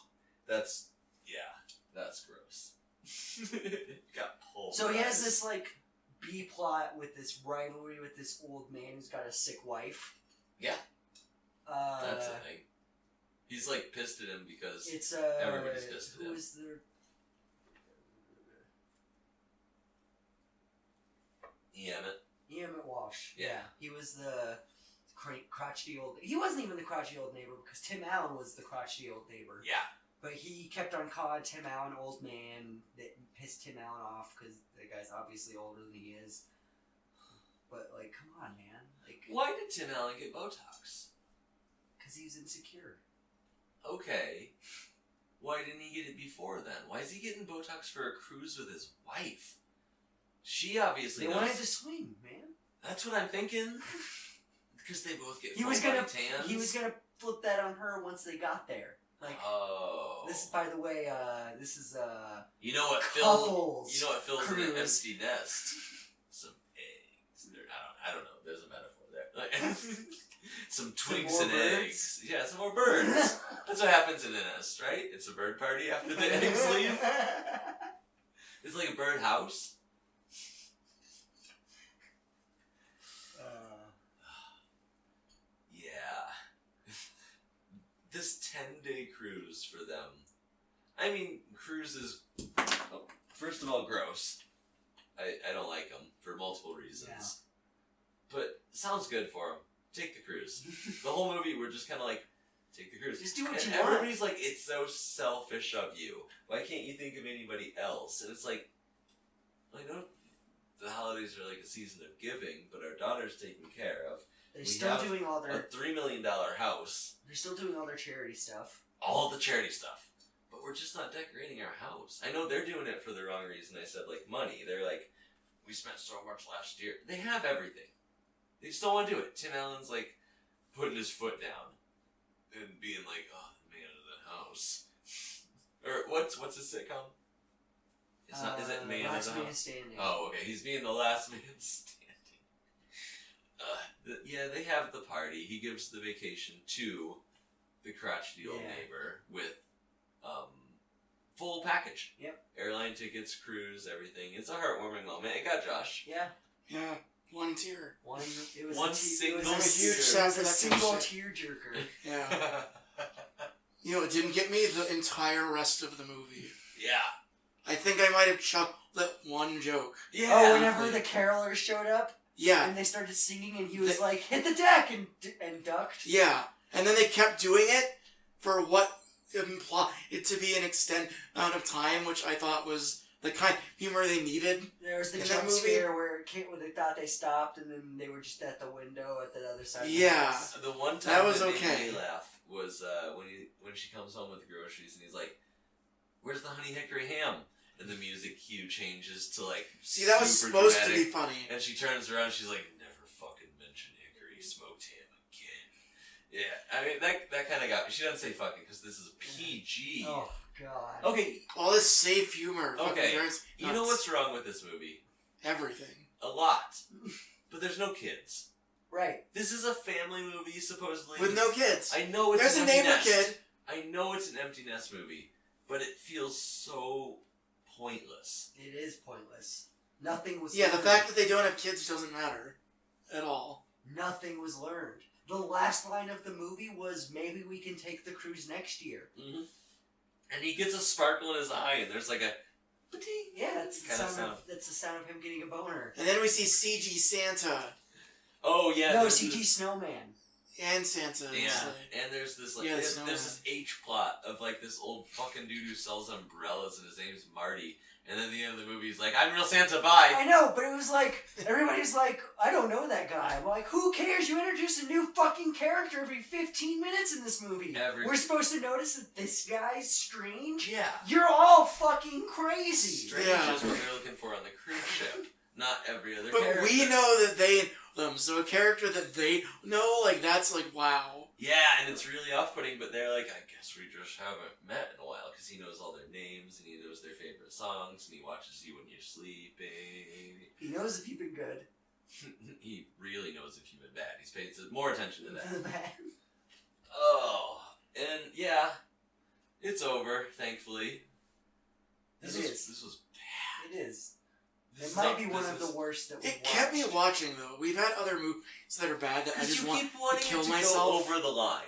That's gross. Got pulled. So he has this like B plot with this rivalry with this old man who's got a sick wife. Yeah. That's a thing. He's like pissed at him because it's everybody's pissed at him. Who is the Emmett Walsh. Yeah. He was the crotchety old. He wasn't even the crotchety old neighbor because Tim Allen was the crotchety old neighbor. Yeah. But he kept on calling Tim Allen old man. That pissed Tim Allen off because the guy's obviously older than he is. But like, come on, man. Like, Why did Tim Allen get Botox? because he was insecure. Okay. Why didn't he get it before then? Why is he getting Botox for a cruise with his wife? She obviously They knows. wanted to swing, man. That's what I'm thinking. Because they both get He was full gonna. body tans. He was gonna flip that on her once they got there. Like, oh. this. By the way, this is You know what couples. You know what fills in an cruise. empty nest? Some eggs. I don't know. There's a metaphor there. Like, some twigs more and birds? eggs. Yeah, some more birds. That's what happens in a nest, right? It's a bird party after the eggs leave. It's like a bird house. Yeah. This 10-day cruise for them. I mean, cruises, first of all, gross. I don't like them for multiple reasons. Yeah. But sounds good for them. Take the cruise. The whole movie, we're just kind of like, take the cruise. Just do what and you want. everybody's like, it's so selfish of you. Why can't you think of anybody else? And it's like, I know the holidays are like a season of giving, but our daughter's taken care of. They're still doing all a their $3 million house. They're still doing all their charity stuff. All the charity stuff. But we're just not decorating our house. I know they're doing it for the wrong reason. I said, like, money. They're like, we spent so much last year. They have everything. They just don't want to do it. Tim Allen's, like, putting his foot down and being like, oh, the man of the house. Or what's his sitcom? It's not. Is it Man of Last the Man House? Standing. Oh, okay. He's being the last man standing. Yeah, they have the party. He gives the vacation to the crotchety old neighbor with full package. Yep. Airline tickets, cruise, everything. It's a heartwarming moment. It got Josh. Yeah. Yeah. One tear. It was One a single it was a huge huge sad it was a for that single shit. tearjerker. Yeah. You know, it didn't get me the entire rest of the movie. Yeah. I think I might have chuckled at one joke. Yeah. Oh, whenever the carolers showed up Yeah. and they started singing, and he was like, "Hit the deck," and ducked. Yeah. And then they kept doing it for what implied it to be an extended amount of time, which I thought was the kind of humor they needed. There was the in jump that movie. scare where they thought they stopped, and then they were just at the window at the other side. Yeah. Of the house. The one time That was made okay. me laugh was when she comes home with groceries and he's like, "Where's the honey hickory ham?" And the music cue changes to like. See, that was super supposed dramatic. to be funny. And she turns around and she's like, "Never fucking mention hickory smoked ham again." Yeah, I mean, that kind of got me. She doesn't say fucking because this is PG. Oh God. Okay, All this safe humor. Okay. Fucking nerds, you know nuts. what's wrong with this movie? Everything. A lot. But there's no kids. Right. This is a family movie, supposedly. With no kids. I know it's There's an a empty neighbor nest. kid. I know it's an empty nest movie, but it feels so pointless. It is pointless. Nothing was. Yeah, the learned. fact that they don't have kids doesn't matter. At all. Nothing was learned. The last line of the movie was, "Maybe we can take the cruise next year." Mm-hmm. And he gets a sparkle in his eye, and there's like a... Yeah, that's the Kinda sound. That's the sound of him getting a boner. And then we see CG Santa. Oh, yeah. No, there's CG this- Snowman. And Santa. Yeah, obviously. and there's this like Yeah, the there's snowman. this H-plot of like this old fucking dude who sells umbrellas, and his name's Marty. And then at the end of the movie, he's like, "I'm real Santa, bye." I know, but it was like, everybody's like, "I don't know that guy." I'm like, who cares? You introduce a new fucking character every 15 minutes in this movie. We're supposed to notice that this guy's strange? Yeah. You're all fucking crazy. Strange Yeah. is what they're looking for on the cruise ship, not every other But character. we know that they them, so a character that they know, like, that's like, wow. Yeah, and it's really off-putting, but they're like, "I guess we just haven't met in a while," because he knows all their names, and he knows their favorite songs, and he watches you when you're sleeping. He knows if you've been good. He really knows if you've been bad. He's paid more attention to that. The bad. Oh, and yeah, it's over, thankfully. It is. This was It is. This It might is- be one this of the is- worst that we've It kept me watched. watching, though. We've had other movies that are bad that I Because just you want keep wanting to kill it to myself. go over the line,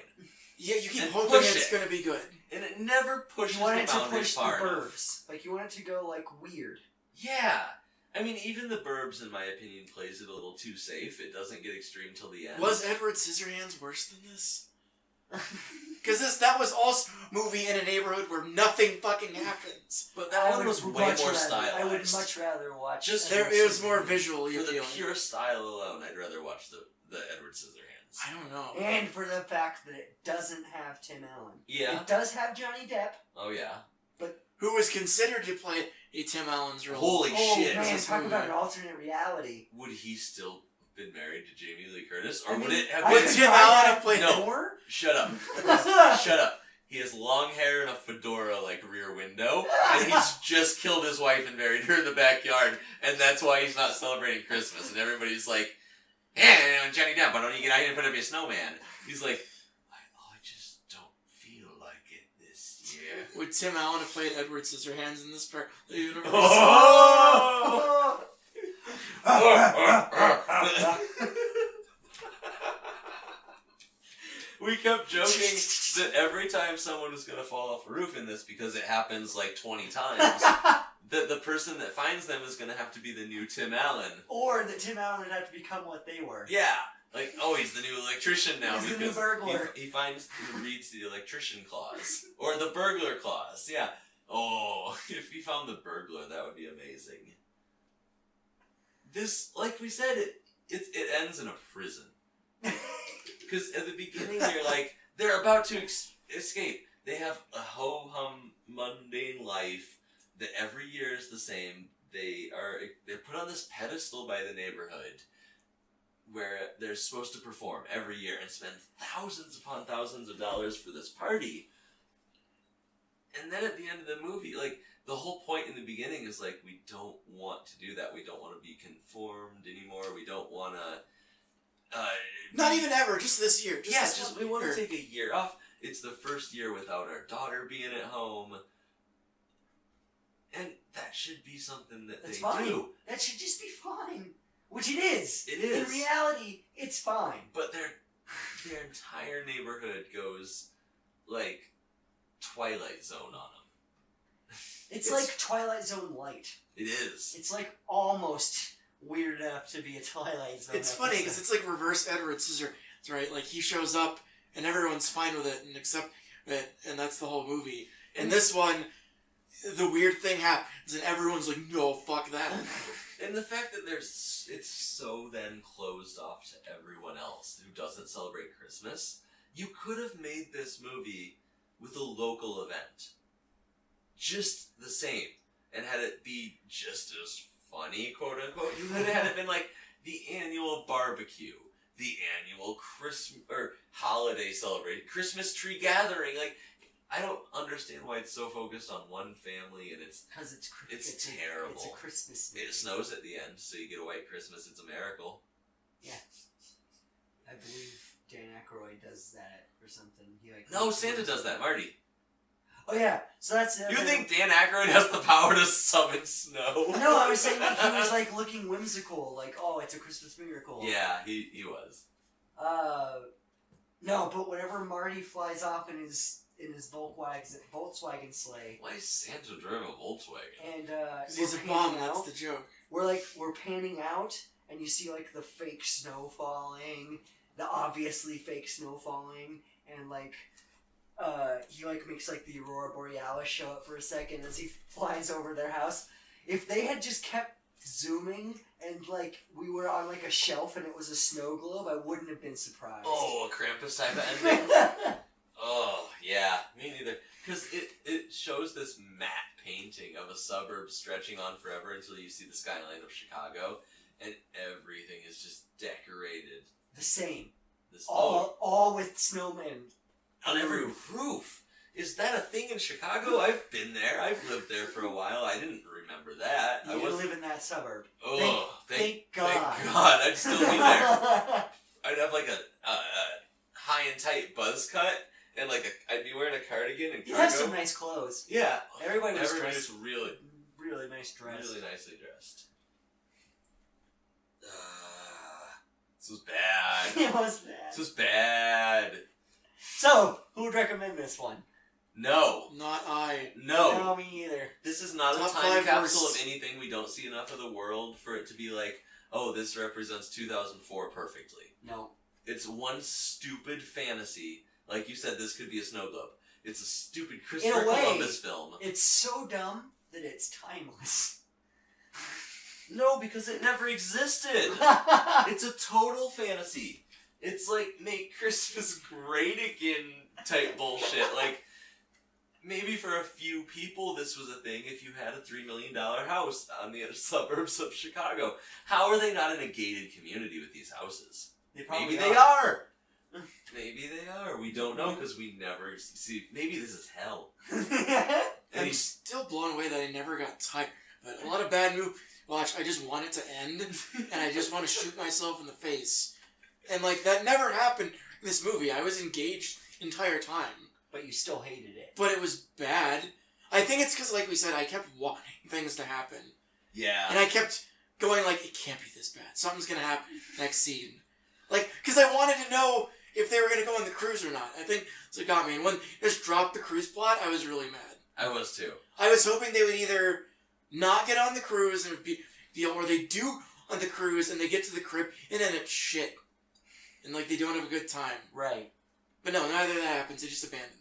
Yeah, you keep and hoping push it's it. going to be good. and it never pushes You want the it to boundaries push the far enough. burbs. Like, you want it to go, like, weird. Yeah, I mean, even the Burbs, in my opinion, plays it a little too safe. It doesn't get extreme till the end. Was Edward Scissorhands worse than this? Because that was also a movie in a neighborhood where nothing fucking happens. But that one was way much more rather- stylized. I would much rather watch Just There, Edward it was more Scissorhands. visually For the appealing. pure style alone, I'd rather watch the Edward Scissorhands. I don't know. And for the fact that it doesn't have Tim Allen. Yeah. It does have Johnny Depp. Oh yeah. Who was considered to play a Tim Allen's role? Holy Oh shit! man, this talk movie. about an alternate reality. Would he still have been married to Jamie Lee Curtis, or I would mean, it have I Would been? would Tim buy Allen that have played No. more. Shut up! Shut up! He has long hair and a fedora like Rear Window, and he's just killed his wife and buried her in the backyard, and that's why he's not celebrating Christmas. And everybody's like, "Yeah, Johnny Depp, why don't you get out here and put up your snowman?" He's like, I just don't feel like it this year." Would Tim Allen have played Edward Scissorhands in this part of the universe? Oh! We kept joking that every time someone was going to fall off a roof in this, because it happens like 20 times, that the person that finds them is going to have to be the new Tim Allen. Or that Tim Allen would have to become what they were. Yeah. Like, oh, he's the new electrician now. He's the new because burglar. He reads the electrician clause. Or the burglar clause, yeah. Oh, if he found the burglar, that would be amazing. This, like we said, it ends in a prison. Because at the beginning, you're like, they're about to escape. They have a ho-hum mundane life that every year is the same. They're put on this pedestal by the neighborhood where they're supposed to perform every year and spend thousands upon thousands of dollars for this party. And then at the end of the movie, like, the whole point in the beginning is like, we don't want to do that. We don't want to be conformed anymore. We don't want to... Not even ever, just this year. We want to take a year off. It's the first year without our daughter being at home. And that should be something that That's they fine. do. That should just be fine. Which it is. It is. In reality, it's fine. But their entire neighborhood goes, like, Twilight Zone on them. It's like Twilight Zone light. It is. It's like almost weird enough to be a Twilight Zone. It's funny because it's like reverse Edward Scissorhands, right? Like he shows up and everyone's fine with it and accept it, and that's the whole movie. And this one, the weird thing happens and everyone's like, no, fuck that. And the fact that it's so then closed off to everyone else who doesn't celebrate Christmas. You could have made this movie with a local event. Just the same. And had it be just as funny, quote unquote. You could have had it been like the annual barbecue, the annual Christmas or holiday celebration, Christmas tree gathering. Like, I don't understand why it's so focused on one family, and it's because it's terrible. It's a Christmas movie. It snows at the end, so you get a white Christmas. It's a miracle. Yeah, I believe Dan Aykroyd does that or something. No, Santa does that, Marty. Oh yeah, so that's. You think Dan Aykroyd has the power to summon snow? No, I was saying like, he was like looking whimsical, like, oh, it's a Christmas miracle. Yeah, he was. No, but whenever Marty flies off in his Volkswagen sleigh. Why is Santa driving a Volkswagen? And he's a bum. That's the joke. We're panning out, and you see like the fake snow falling, the obviously fake snow falling, and like. He like makes like the Aurora Borealis show up for a second as he flies over their house. If they had just kept zooming and like we were on like a shelf and it was a snow globe, I wouldn't have been surprised. Oh, a Krampus type of ending? Oh, yeah, me neither. Because it shows this matte painting of a suburb stretching on forever until you see the skyline of Chicago, and everything is just decorated. The same. All with snowmen. On every roof. Is that a thing in Chicago? I've been there. I've lived there for a while. I didn't remember that. You live in that suburb. Oh, thank God. Thank God. I'd still be there. I'd have like a high and tight buzz cut, and like I'd be wearing a cardigan and cargo. You have some nice clothes. Yeah. Everybody's dressed really nice dressed. Really nicely dressed. This was bad. It was bad. This was bad. So, who would recommend this one? No. Not I. No, me either. This is not Top a time 5 capsule worst. of anything. We don't see enough of the world for it to be like, oh, this represents 2004 perfectly. No. It's one stupid fantasy. Like you said, this could be a snow globe. It's a stupid Christopher Columbus film. It's so dumb that it's timeless. No, because it never existed. It's a total fantasy. It's like, make Christmas great again type bullshit. Like, maybe for a few people this was a thing if you had a $3 million house on the suburbs of Chicago. How are they not in a gated community with these houses? Maybe they are. Maybe they are. We don't know because we never see. Maybe this is hell. I'm still blown away that I never got tired. But a lot of bad movies. Watch, I just want it to end, and I just want to shoot myself in the face. And, like, that never happened in this movie. I was engaged the entire time. But you still hated it. But it was bad. I think it's because, like we said, I kept wanting things to happen. Yeah. And I kept going, like, it can't be this bad. Something's going to happen next scene. Like, because I wanted to know if they were going to go on the cruise or not. I think that's what got me. And when they just dropped the cruise plot, I was really mad. I was too. I was hoping they would either not get on the cruise and be or they do on the cruise and they get to the crib and then it's shit. And, like, they don't have a good time. Right. But no, neither of that happens. They just abandon that.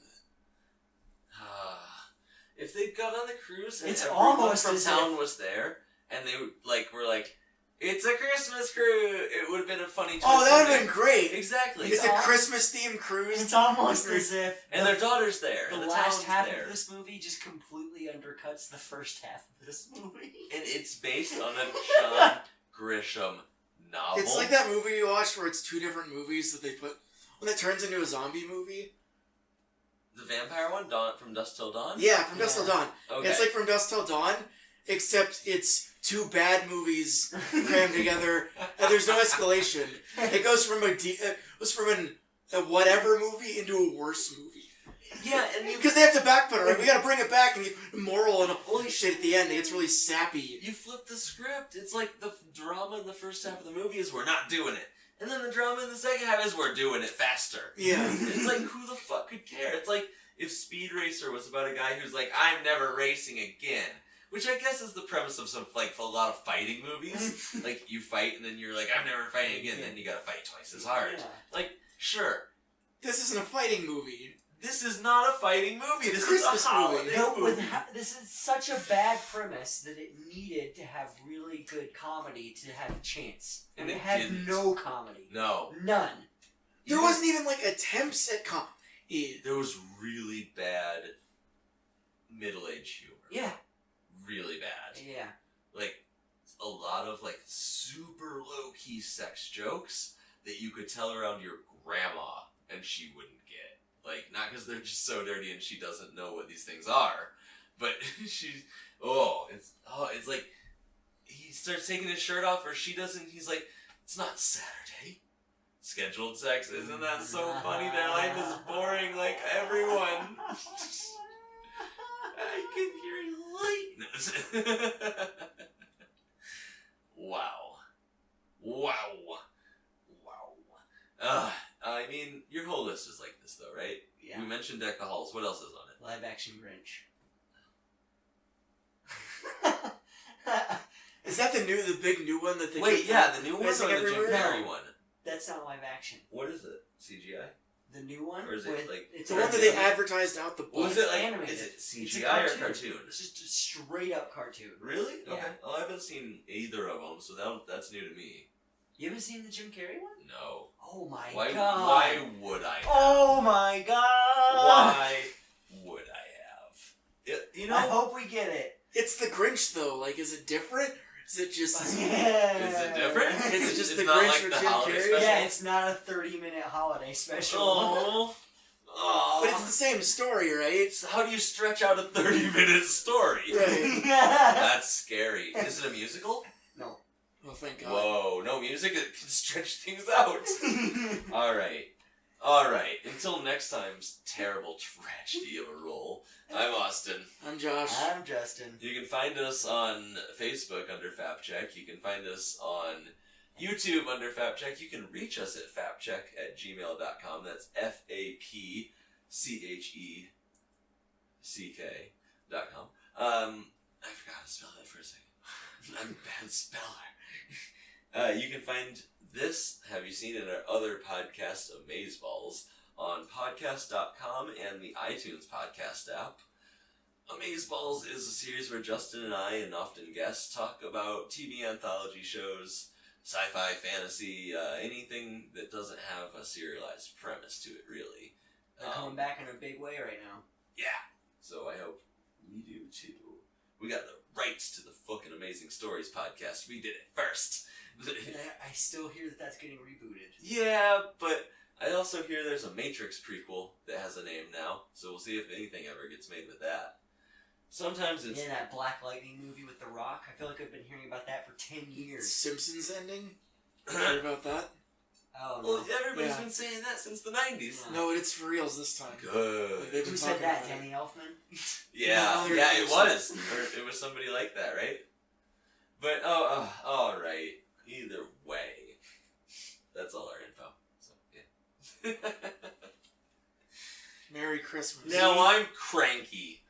If they got on the cruise and It's everyone almost from as town was there, and they like were like, It's a Christmas cruise. It would have been a funny twist. Oh, that would have ending. been great. Exactly. It's a Christmas-themed cruise. It's almost as if And their daughter's there. the and the last town's half there. of this movie just completely undercuts the first half of this movie. And it's based on a John Grisham novel. It's like that movie you watched where it's two different movies that they put when it turns into a zombie movie. The vampire one, Dawn from Dusk Till Dawn? Yeah, From Dusk Till Dawn. Okay. It's like From Dusk Till Dawn, except it's two bad movies crammed together, and there's no escalation. It goes from a whatever movie into a worse movie. Yeah, and Because they have to backpedal, right? We gotta bring it back and get moral and holy shit at the end. It gets really sappy. you flip the script. It's like the drama in the first half of the movie is we're not doing it. And then the drama in the second half is we're doing it faster. Yeah. It's like, who the fuck could care? It's like if Speed Racer was about a guy who's like, I'm never racing again. Which I guess is the premise of some, like, a lot of fighting movies. Like, you fight and then you're like, I'm never fighting again. Then you gotta fight twice as hard. Yeah. Like, sure. This isn't a fighting movie. This is not a fighting movie. It's a This is Christmas a holiday movie. No, movie. this is such a bad premise that it needed to have really good comedy to have a chance. And it it had didn't. no comedy. No. None. There wasn't even, like, attempts at comedy. There was really bad middle-aged humor. Yeah. Really bad. Yeah. Like, a lot of, like, super low-key sex jokes that you could tell around your grandma and she wouldn't get. Like, not because they're just so dirty and she doesn't know what these things are, but it's like, he starts taking his shirt off or she doesn't, he's like, it's not Saturday. Scheduled sex, isn't that so funny? Their life is boring like everyone. I can hear lightness. Wow. I mean, your whole list is like this, though, right? Yeah. We mentioned Deck the Halls. What else is on it? Live action Grinch. Is that the big new one that they Wait, keep yeah, the new one or missing the Jim everywhere? Carrey one? That's not live action. What is it? CGI? The new one? Or is it like... It's The a one that they advertised out the Was It's it like... animated. Is it It's a CGI or cartoon? It's just a straight up cartoon. Really? Yeah. Okay. Well, I haven't seen either of them, so that's new to me. You haven't seen the Jim Carrey one? No. Oh my Why would I have? Oh my god! Why would I have? You know... I hope we get it. It's the Grinch, though. Like, is it different? Is it just... Yeah. Is it different? Is it just It's the not Grinch like with the Jim holiday Carrey? special? Yeah, it's not a 30-minute holiday special. Oh. But it's the same story, right? So how do you stretch out a 30-minute story? Right. That's scary. Is it a musical? No. Oh, thank God. Whoa, no music that can stretch things out. Alright. Until next time's terrible tragedy of a roll, I'm Austin. I'm Josh. I'm Justin. You can find us on Facebook under FapCheck. You can find us on YouTube under FapCheck. You can reach us at fapcheck@gmail.com. That's FAPCHECK.com. I forgot to spell that for a second. I'm a bad speller. You can find this, Have You Seen It, our other podcast, Amazeballs, on podcast.com and the iTunes podcast app. Amazeballs is a series where Justin and I, and often guests, talk about TV anthology shows, sci-fi, fantasy, anything that doesn't have a serialized premise to it, really. They're coming back in a big way right now. Yeah. So I hope you do too. We got the rights to the fucking Amazing Stories podcast. We did it first. I still hear that that's getting rebooted. Yeah, but I also hear there's a Matrix prequel that has a name now, so we'll see if anything ever gets made with that. Sometimes it's... Yeah, that Black Lightning movie with The Rock. I feel like I've been hearing about that for 10 years. Simpsons ending? Heard about that? Oh, no. Well, everybody's Yeah. been saying that since the 90s. Yeah. No, it's for reals this time. Good. They've been Who said talking that? about it. Danny Elfman? Yeah, No, yeah, they're- it was. Or it was somebody like that, right? But, alright. Either way. That's all our info. So, yeah. Merry Christmas. Now I'm cranky.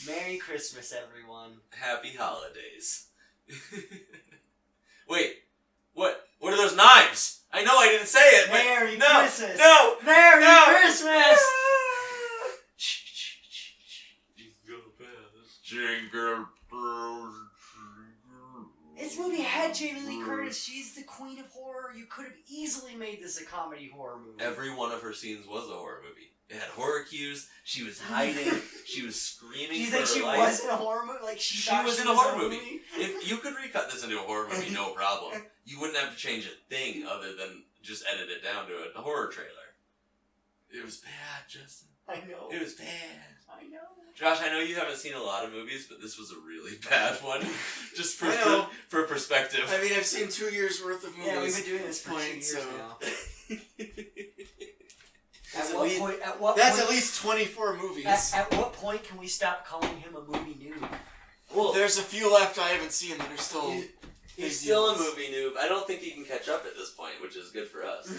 Merry Christmas, everyone. Happy holidays. Wait, what are those knives? I know I didn't say it, but Merry no, Christmas. no, Merry no. Christmas! Jingle bells, jingle bells, jingle. This movie had Jamie Lee Curtis. She's the queen of horror. You could have easily made this a comedy horror movie. Every one of her scenes was a horror movie. It had horror cues. She was hiding. She was screaming. Do you for think her she life. was in a horror movie? Like she was in a horror movie. If you could recut this into a horror movie, no problem. You wouldn't have to change a thing other than just edit it down to a horror trailer. It was bad, Justin. I know. It was bad. I know. Josh, I know you haven't seen a lot of movies, but this was a really bad one. Just for, I know. for perspective. I mean, I've seen 2 years worth of movies. Yeah, we've been doing this for 2 point, years so- now. That's At at what least- point? At what That's point? at least 24 movies. At what point can we stop calling him a movie noob? Well, There's a few left I haven't seen that are still. he's big still a deals. movie noob. I don't think he can catch up at this point, which is good for us.